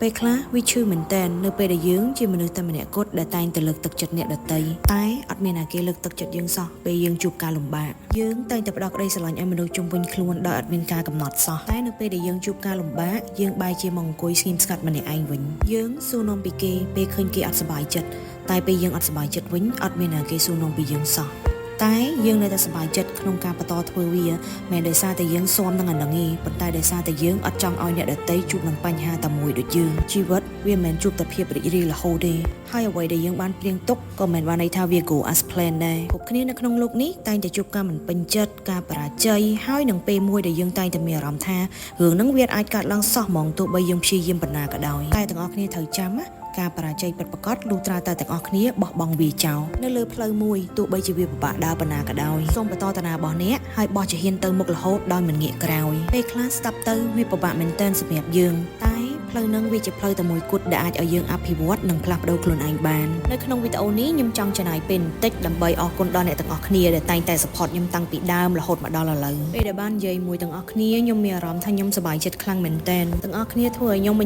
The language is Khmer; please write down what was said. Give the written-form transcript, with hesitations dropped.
ពេលខ្លះវាឈឺមែនតើនៅពេលដែលយើងជាមនុស្សតែម្នាក់គត់ដែលតែងតែលើកទឹកចិត្តអ្នកដទៃតែអត់មានណាគេលើកទឹកចិត្តយើងសោះពេលយើងជួបការលំបាកយើងតែងតែផ្ដោតក្តីស្រឡាញ់ឲ្យមនុស្សជុំវិញខ្លួនដោយអត់មានការកំណត់សោះតែនៅពេលដែលយើងជួបការលំបាកយើងបែរជាមកអង្គុយស្ងៀមស្ងាត់ម្នាក់ឯងវិញយើងសួរនាំពីគេពេលឃើញគេអត់សប្បាយចិត្តតែពេលយើងអត់សប្បាយចិត្តវិញអត់មានណាគេសួរនាំពីយើងសោះតែយើងនៅតែសប្បាយចិត្តក្នុងការបន្តធ្វើវាមិនដោយសារតែយើងស៊ាំនឹងអានឹងទេប៉ុន្តែដោយសារតែយើងអត់ចង់ឲ្យអ្នកដទៃជួបនឹងបញ្ហាតែមួយដូចយើងជីវិតវាមិនមែនជួបតែភាពរីករាយរហូតទេហើយអ្វីដែលយើងបានព្រៀងទុកក៏មិនបានន័យថាវា go as planned ដែរគ្រប់គ្នានៅក្នុងโลกនេះតែងតែជួបការមិនពេញចិត្តការបរាជ័យហើយនឹងពេលមួយដែលយើងតែងតែមានអារម្មណ៍ថារឿងហ្នឹងវាអាចកើតឡើងសោះហ្មងទោះបីយើងព្យាយាមបណ្ណាក៏ដោយតែទាំងអស់គ្នាត្រូវចាំណាការបរាជ័យពិតប្រាកដលុះត្រាតែទាំងអស់គ្នាបោះបង់វាចោលនៅលើផ្លូវមួយទោះបីជាវាពិបាកដើរប៉ុណ្ណាក៏ដោយសូមបន្តតាណារបស់អ្នកហើយបោះជាហ៊ានទៅមុខរហូតដោយមិនងាកក្រោយពេលខ្លះស្ដាប់ទៅវាពិបាកមែនទែនសម្រាប់យើងតែផ្លូវនឹងវាជាផ្លូវតែមួយគត់ដែលអាចឲ្យយើងអភិវឌ្ឍនិងផ្លាស់ប្ដូរខ្លួនឯងបាននៅក្នុងវីដេអូនេះខ្ញុំចង់ចំណាយពេលបន្តិចដើម្បីអរគុណដល់អ្នកទាំងអស់គ្នាដែលតែងតែ support ខ្ញុំតាំងពីដើមរហូតមកដល់ឥឡូវពេលដែលបាននិយាយមួយទាំងអស់គ្នាខ្ញុំមានអារម្មណ៍ថាខ្ញុំសប្បាយចិត្តខ្លាំងមែនទែនទាំងអស់គ្នាធ្វើឲ្យខ្ញុំ